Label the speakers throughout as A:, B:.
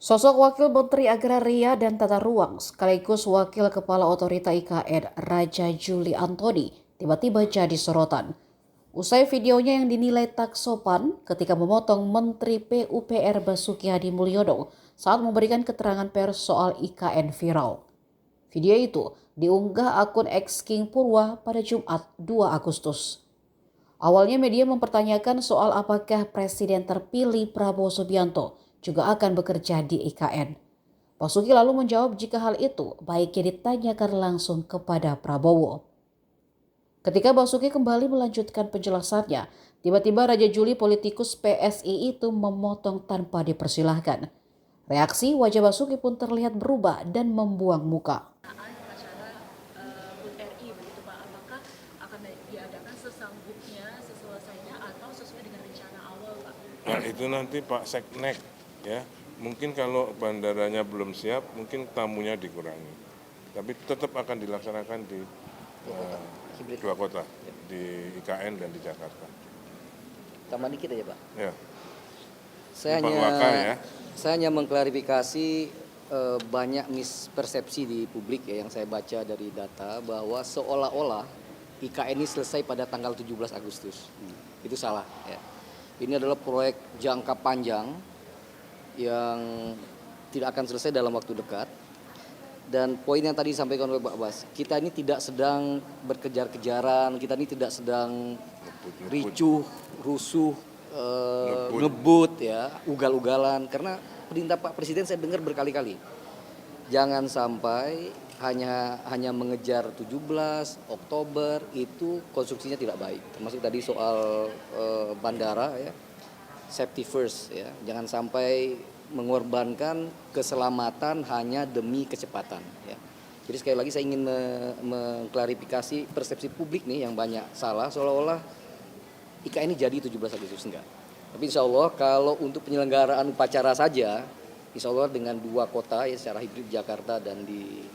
A: Sosok Wakil Menteri Agraria dan Tata Ruang sekaligus Wakil Kepala Otorita IKN Raja Juli Antoni tiba-tiba jadi sorotan. Usai videonya yang dinilai tak sopan ketika memotong Menteri PUPR Basuki Hadi Mulyono saat memberikan keterangan pers soal IKN viral. Video itu diunggah akun X King Purwa pada Jumat 2 Agustus. Awalnya media mempertanyakan soal apakah Presiden terpilih Prabowo Subianto juga akan bekerja di IKN. Basuki lalu menjawab jika hal itu baiknya ditanyakan langsung kepada Prabowo. Ketika Basuki kembali melanjutkan penjelasannya, tiba-tiba Raja Juli politikus PSI itu memotong tanpa dipersilahkan. Reaksi wajah Basuki pun terlihat berubah dan membuang muka.
B: Apakah akan diadakan sesanggupnya, seselesainya, atau sesuai dengan rencana awal, Pak?
C: Nah, itu nanti Pak Seknek, ya. Mungkin kalau bandaranya belum siap, mungkin tamunya dikurangi. Tapi tetap akan dilaksanakan di dua kota, di IKN dan di Jakarta.
D: Tambah dikit aja, Pak.
C: Ya.
D: Saya hanya mengklarifikasi banyak mispersepsi di publik ya yang saya baca dari data bahwa seolah-olah IKN ini selesai pada tanggal 17 Agustus. Itu salah ya. Ini adalah proyek jangka panjang yang tidak akan selesai dalam waktu dekat. Dan poin yang tadi disampaikan oleh Pak Bas, kita ini tidak sedang berkejar-kejaran, kita ini tidak sedang ricuh, rusuh, ngebut ya, ugal-ugalan. Karena perintah Pak Presiden saya dengar berkali-kali, jangan sampai hanya mengejar 17 Oktober, itu konstruksinya tidak baik. Termasuk tadi soal bandara ya, safety first ya, jangan sampai mengorbankan keselamatan hanya demi kecepatan ya. Jadi sekali lagi saya ingin mengklarifikasi persepsi publik nih yang banyak salah, seolah-olah IKN ini jadi 17 Agustus, enggak. Tapi insya Allah kalau untuk penyelenggaraan upacara saja, insya Allah dengan dua kota ya secara hibrid, Jakarta dan di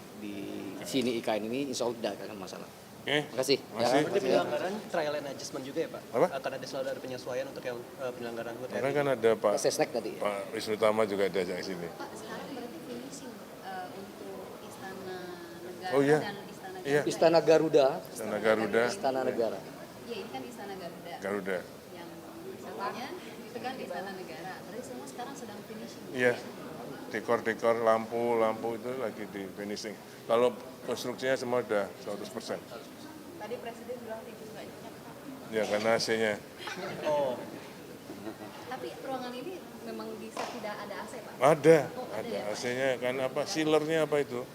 D: sini IKN ini insya Allah tidak akan masalah.
C: Oke.
D: Terima kasih.
E: Berarti penyelenggaraan trial and adjustment juga ya Pak?
C: Apa?
E: Akan ada selalu ada penyesuaian untuk yang penyelenggaraan HUT
C: Karena
E: RI?
C: kan ada Pak
D: Sesnek tadi.
C: Pak Wisnu Tama juga diajak ke sini.
B: Pak, sekarang berarti finishing untuk Istana Negara
C: Oh, iya.
B: dan Istana Garuda.
C: Iya.
D: Istana Garuda,
C: Istana Garuda,
D: Istana Negara.
B: Iya, ini kan Istana Garuda.
C: Garuda.
B: Yang misalnya itu kan di Istana Negara. Berarti semua sekarang sedang finishing.
C: Iya. Dekor-dekor lampu itu lagi di finishing. Kalau konstruksinya semua udah 100%.
B: Tadi Presiden bilang itu nggak nyenyak, Pak.
C: Ya karena AC-nya.
E: Oh,
B: Tapi ruangan ini memang bisa tidak ada AC, Pak?
C: Ada
B: ada ya, Pak?
C: AC-nya. Karena apa? Sealernya apa itu?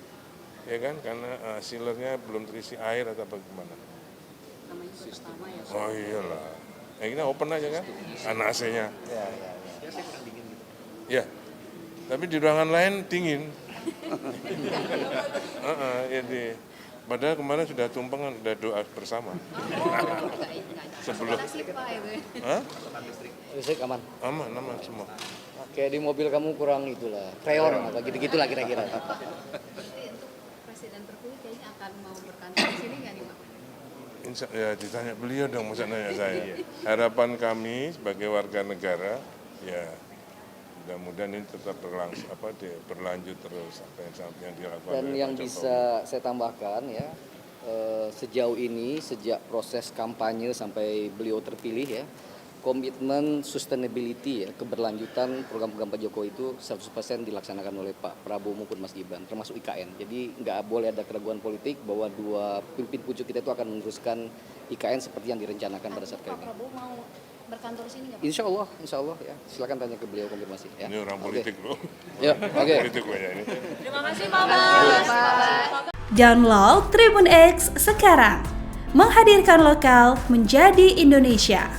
C: Ya kan? Karena sealernya belum terisi air atau bagaimana?
B: Namanya juga pertama ya, Pak.
C: Oh iyalah. Ya kita open aja kan? Karena AC-nya. Ya. Tapi di ruangan lain dingin. Jadi padahal kemarin sudah tumpeng, sudah doa bersama. Sebelum.
B: Makasih, Pak, itu ya.
C: Hah?
D: Listrik aman.
C: Aman semua.
D: Kayak di mobil kamu kurang itulah, freon apa gitu-gitulah kira-kira.
B: Berarti untuk Presiden terpilih kayaknya akan mau berkantor di sini nggak nih, Pak?
C: Ya ditanya beliau dong, masa nanya saya. Harapan kami sebagai warga negara, ya mudah-mudahan ini tetap berlanjut terus apa yang dilakukan.
D: Dan
C: oleh
D: yang
C: Pak Jokowi.
D: bisa saya tambahkan ya, sejauh ini sejak proses kampanye sampai beliau terpilih ya, komitmen sustainability ya, keberlanjutan program-program Pak Jokowi itu 100% dilaksanakan oleh Pak Prabowo maupun Mas Gibran, termasuk IKN. Jadi nggak boleh ada keraguan politik bahwa dua pimpin pucuk kita itu akan meneruskan IKN seperti yang direncanakan pada saat
B: Pak
D: ini.
B: Prabowo mau berkantor sini nggak, Pak?
D: Insya Allah ya. Silakan tanya ke beliau konfirmasi. Ya.
C: Ini orang politik loh.
D: Ya, oke.
C: Politik loh ya ini.
B: Terima kasih, Pak.
F: Download Tribun X sekarang, menghadirkan lokal menjadi Indonesia.